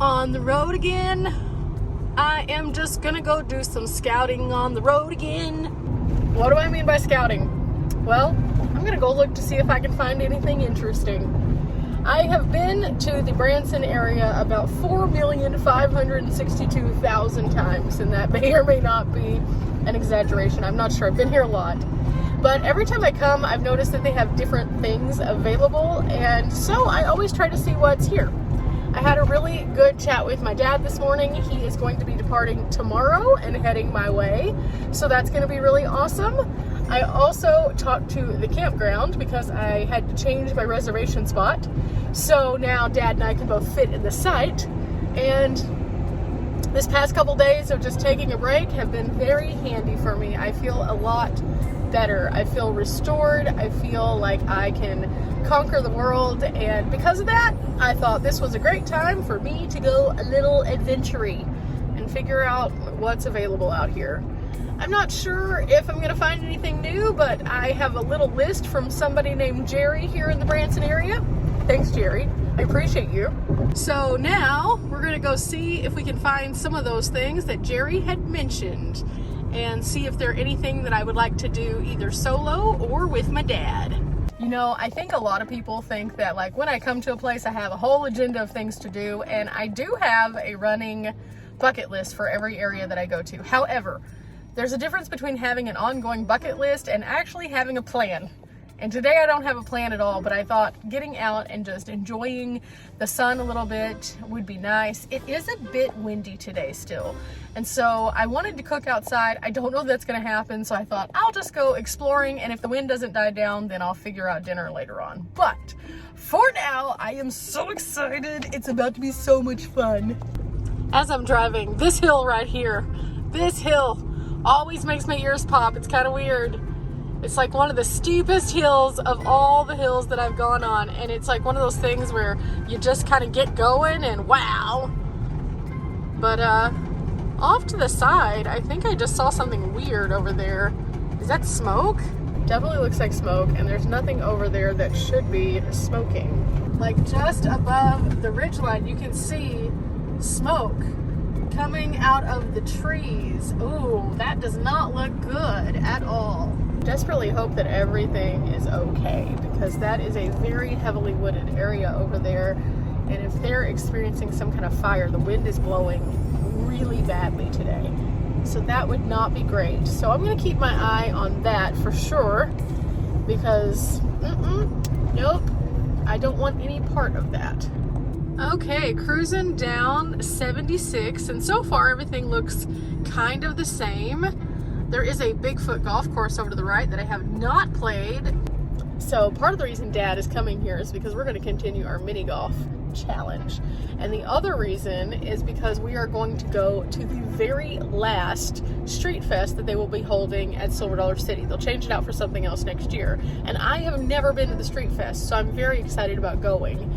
On the road again. I am just gonna go do some scouting on the road again. What do I mean by scouting? Well, I'm gonna go look to see if I can find anything interesting. I have been to the Branson area about 4,562,000 times, and that may or may not be an exaggeration. I'm not sure. I've been here a lot. But every time I come, I've noticed that they have different things available, and so I always try to see what's here. I had a really good chat with my dad this morning. He is going to be departing tomorrow and heading my way, so that's going to be really awesome. I also talked to the campground because I had to change my reservation spot. So now Dad and I can both fit in the site. And this past couple days of just taking a break have been very handy for me. I feel a lot better. I feel restored. I feel like I can conquer the world. And because of that, I thought this was a great time for me to go a little adventure-y and figure out what's available out here. I'm not sure if I'm going to find anything new, but I have a little list from somebody named Jerry here in the Branson area. Thanks, Jerry. I appreciate you. So now we're going to go see if we can find some of those things that Jerry had mentioned and see if they're anything that I would like to do either solo or with my dad. You know, I think a lot of people think that like when I come to a place, I have a whole agenda of things to do, and I do have a running bucket list for every area that I go to. However, there's a difference between having an ongoing bucket list and actually having a plan. And today I don't have a plan at all, but I thought getting out and just enjoying the sun a little bit would be nice. It is a bit windy today still. And so I wanted to cook outside. I don't know if that's gonna happen, so I thought I'll just go exploring, and if the wind doesn't die down, then I'll figure out dinner later on. But for now, I am so excited. It's about to be so much fun. As I'm driving, this hill right here, this hill always makes my ears pop. It's kind of weird. It's like one of the steepest hills of all the hills that I've gone on, and it's like one of those things where you just kind of get going and wow. But off to the side, I think I just saw something weird over there. Is that smoke? Definitely looks like smoke, and there's nothing over there that should be smoking. Like just above the ridgeline, you can see smoke coming out of the trees. Ooh, that does not look good at all. Desperately hope that everything is okay, because that is a very heavily wooded area over there, and if they're experiencing some kind of fire, the wind is blowing really badly today, so that would not be great. So I'm going to keep my eye on that for sure, because nope, I don't want any part of that. Okay, cruising down 76, and so far everything looks kind of the same. There is a Bigfoot golf course over to the right that I have not played. So part of the reason Dad is coming here is because we're going to continue our mini golf challenge. And the other reason is because we are going to go to the very last street fest that they will be holding at Silver Dollar City. They'll change it out for something else next year. And I have never been to the street fest, so I'm very excited about going.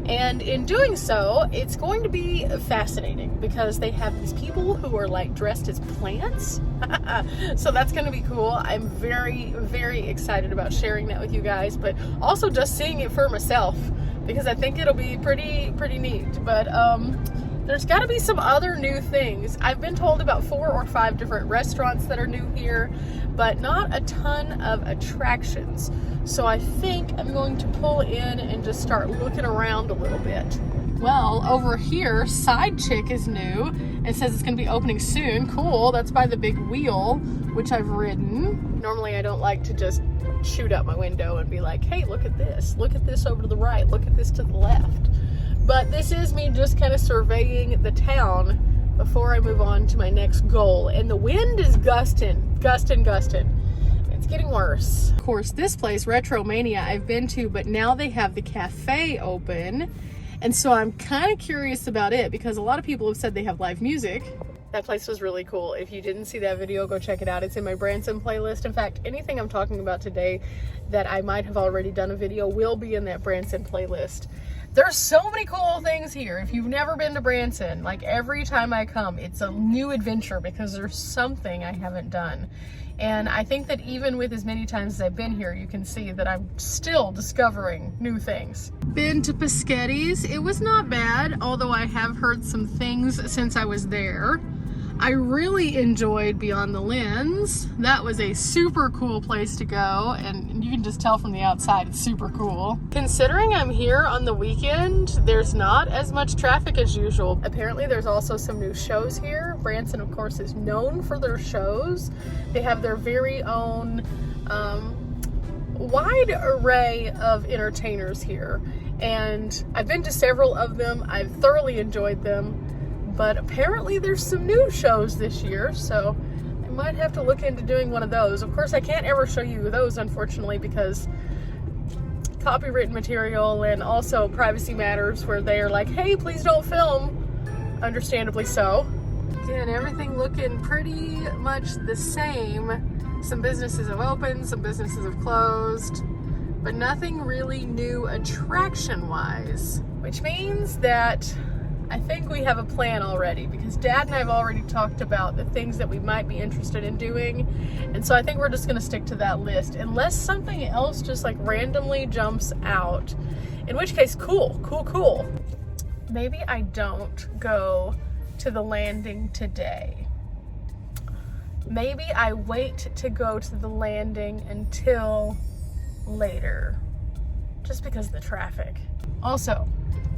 And in doing so, it's going to be fascinating because they have these people who are like dressed as plants. So that's going to be cool. I'm very, very excited about sharing that with you guys, but also just seeing it for myself because I think it'll be pretty neat. But there's got to be some other new things. I've been told about 4 or 5 different restaurants that are new here, but not a ton of attractions. So I think I'm going to pull in and just start looking around a little bit. Well, over here, Side Chick is new. It says it's going to be opening soon. Cool. That's by the big wheel, which I've ridden. Normally, I don't like to just shoot out my window and be like, hey, look at this. Look at this over to the right. Look at this to the left. But this is me just kind of surveying the town before I move on to my next goal. And the wind is gusting. It's getting worse. Of course, this place, Retromania, I've been to, but now they have the cafe open. And so I'm kind of curious about it because a lot of people have said they have live music. That place was really cool. If you didn't see that video, go check it out. It's in my Branson playlist. In fact, anything I'm talking about today that I might have already done a video will be in that Branson playlist. There's so many cool things here. If you've never been to Branson, like every time I come, it's a new adventure because there's something I haven't done. And I think that even with as many times as I've been here, you can see that I'm still discovering new things. Been to Paschetti's. It was not bad, although I have heard some things since I was there. I really enjoyed Beyond the Lens. That was a super cool place to go, and you can just tell from the outside it's super cool. Considering I'm here on the weekend, there's not as much traffic as usual. Apparently there's also some new shows here. Branson, of course, is known for their shows. They have their very own wide array of entertainers here, and I've been to several of them. I've thoroughly enjoyed them. But apparently there's some new shows this year, so I might have to look into doing one of those. Of course, I can't ever show you those, unfortunately, because copyright material and also privacy matters where they're like, hey, please don't film. Understandably so. Again, everything looking pretty much the same. Some businesses have opened, some businesses have closed, but nothing really new attraction-wise, which means that I think we have a plan already, because Dad and I have already talked about the things that we might be interested in doing, and so I think we're just going to stick to that list unless something else just like randomly jumps out, in which case cool. Maybe I don't go to the landing today. Maybe I wait to go to the landing until later, just because of the traffic. Also,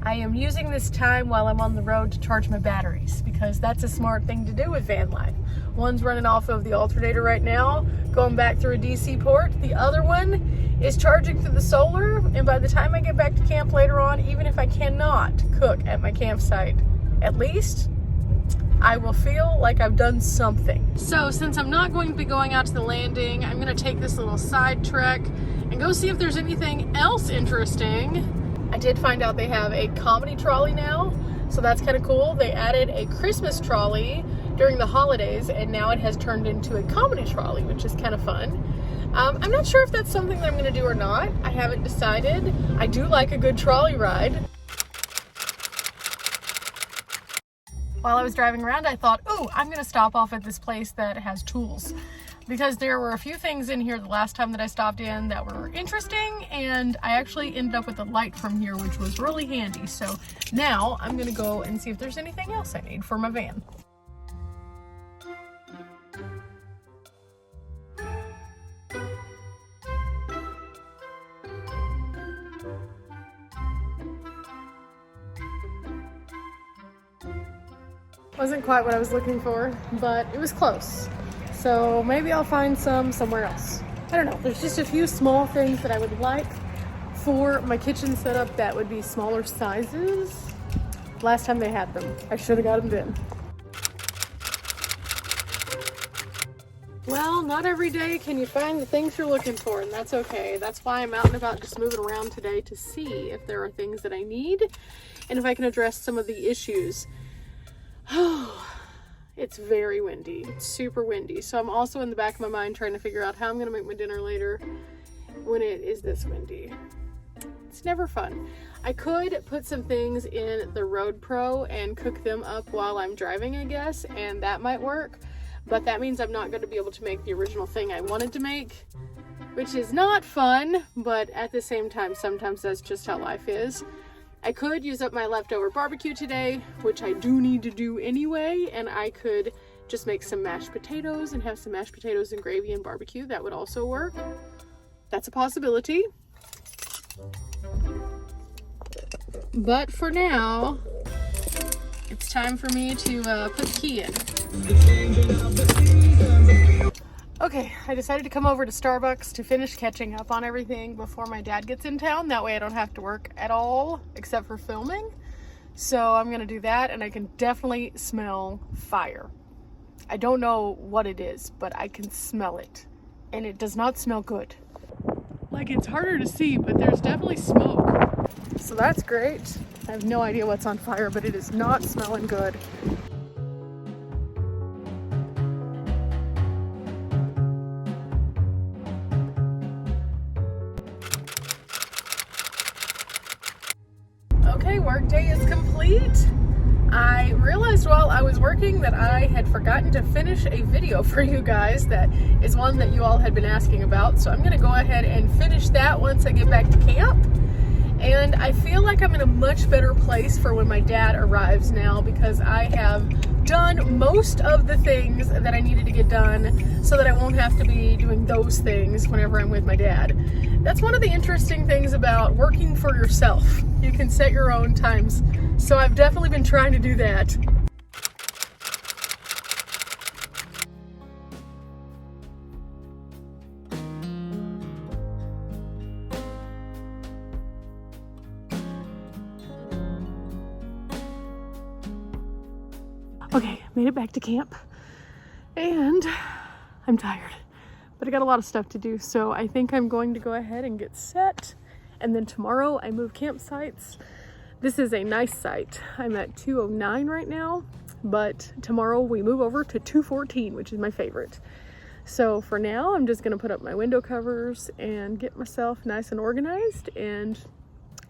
I am using this time while I'm on the road to charge my batteries, because that's a smart thing to do with van life. One's running off of the alternator right now, going back through a DC port. The other one is charging through the solar, and by the time I get back to camp later on, even if I cannot cook at my campsite, at least I will feel like I've done something. So since I'm not going to be going out to the landing, I'm going to take this little side trek and go see if there's anything else interesting. I did find out they have a comedy trolley now, so that's kind of cool. They added a Christmas trolley during the holidays, and now it has turned into a comedy trolley, which is kind of fun. I'm not sure if that's something that I'm going to do or not. I haven't decided. I do like a good trolley ride. While I was driving around, I thought, oh, I'm going to stop off at this place that has tools, because there were a few things in here the last time that I stopped in that were interesting, and I actually ended up with a light from here, which was really handy. So now I'm gonna go and see if there's anything else I need for my van. Wasn't quite what I was looking for, but it was close. So maybe I'll find some somewhere else. I don't know. There's just a few small things that I would like for my kitchen setup that would be smaller sizes. Last time they had them, I should have got them then. Well, not every day can you find the things you're looking for, and that's okay. That's why I'm out and about just moving around today to see if there are things that I need and if I can address some of the issues. Oh. It's very windy. It's super windy. So I'm also in the back of my mind trying to figure out how I'm going to make my dinner later when it is this windy. It's never fun. I could put some things in the Road Pro and cook them up while I'm driving, I guess, and that might work. But that means I'm not going to be able to make the original thing I wanted to make, which is not fun, but at the same time, sometimes that's just how life is. I could use up my leftover barbecue today, which I do need to do anyway, and I could just make some mashed potatoes and have some mashed potatoes and gravy and barbecue. That would also work. That's a possibility. But for now, it's time for me to put the key in. Okay, I decided to come over to Starbucks to finish catching up on everything before my dad gets in town. That way I don't have to work at all except for filming. So I'm gonna do that, and I can definitely smell fire. I don't know what it is, but I can smell it, and it does not smell good. Like, it's harder to see, but there's definitely smoke. So that's great. I have no idea what's on fire, but it is not smelling good. was working that I had forgotten to finish a video for you guys that is one that you all had been asking about. So I'm going to go ahead and finish that once I get back to camp. And I feel like I'm in a much better place for when my dad arrives now, because I have done most of the things that I needed to get done so that I won't have to be doing those things whenever I'm with my dad. That's one of the interesting things about working for yourself. You can set your own times. So I've definitely been trying to do that. Okay, made it back to camp and I'm tired, but I got a lot of stuff to do, so I think I'm going to go ahead and get set, and then tomorrow I move campsites. This is a nice site. I'm at 209 right now, but tomorrow we move over to 214, which is my favorite. So for now, I'm just gonna put up my window covers and get myself nice and organized and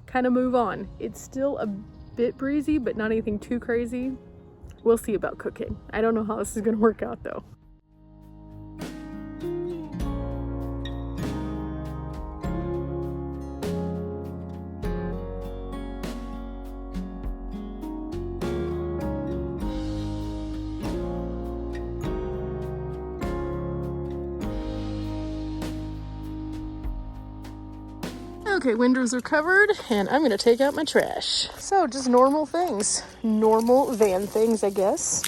kind of move on. It's still a bit breezy, but not anything too crazy. We'll see about cooking. I don't know how this is gonna work out though. Okay, windows are covered and I'm gonna take out my trash. So just normal things, normal van things, I guess.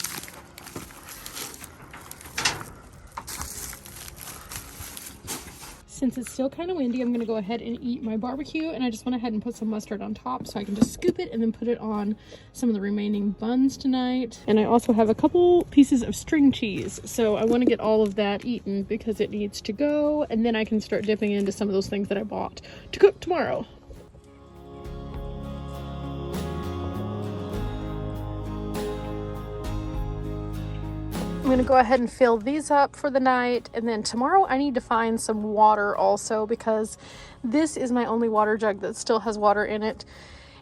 Since it's still kind of windy, I'm gonna go ahead and eat my barbecue, and I just went ahead and put some mustard on top so I can just scoop it and then put it on some of the remaining buns tonight. And I also have a couple pieces of string cheese, so I want to get all of that eaten because it needs to go, and then I can start dipping into some of those things that I bought to cook tomorrow. I'm gonna go ahead and fill these up for the night, and then tomorrow I need to find some water also, because this is my only water jug that still has water in it,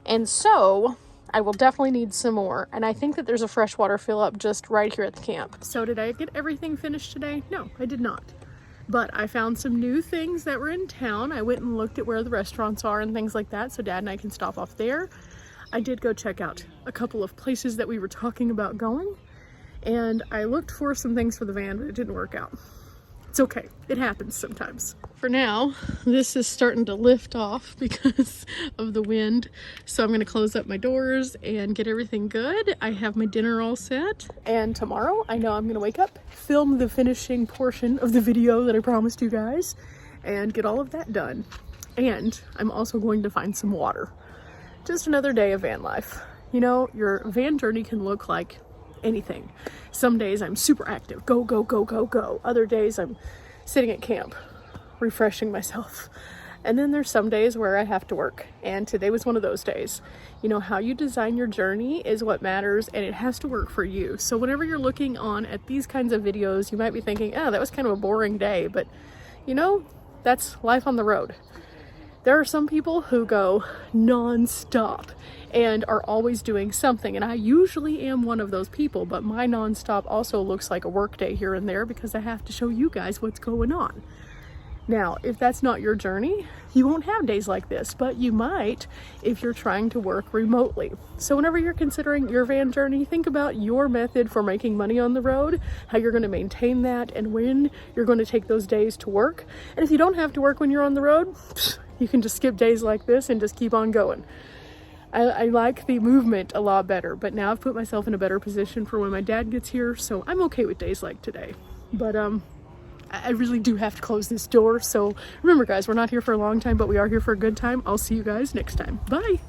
and so I will definitely need some more. And I think that there's a freshwater fill up just right here at the camp. So did I get everything finished today? No, I did not. But I found some new things that were in town. I went and looked at where the restaurants are and things like that, so Dad and I can stop off there. I did go check out a couple of places that we were talking about going. And I looked for some things for the van, but it didn't work out. It's okay. It happens sometimes. For now, this is starting to lift off because of the wind. So I'm going to close up my doors and get everything good. I have my dinner all set. And tomorrow, I know I'm going to wake up, film the finishing portion of the video that I promised you guys, and get all of that done. And I'm also going to find some water. Just another day of van life. You know, your van journey can look like anything. Some days I'm super active, go, go, go, go, go. Other days I'm sitting at camp, refreshing myself. And then there's some days where I have to work. And today was one of those days. You know, how you design your journey is what matters, and it has to work for you. So whenever you're looking on at these kinds of videos, you might be thinking, oh, that was kind of a boring day. But, you know, that's life on the road. There are some people who go non-stop and are always doing something, and I usually am one of those people, but my non-stop also looks like a work day here and there because I have to show you guys what's going on. Now, if that's not your journey, you won't have days like this, but you might if you're trying to work remotely. So whenever you're considering your van journey, think about your method for making money on the road, how you're going to maintain that, and when you're going to take those days to work. And if you don't have to work when you're on the road, you can just skip days like this and just keep on going. I like the movement a lot better, but now I've put myself in a better position for when my dad gets here, so I'm okay with days like today. But I really do have to close this door, so remember guys, we're not here for a long time, but we are here for a good time. I'll see you guys next time. Bye!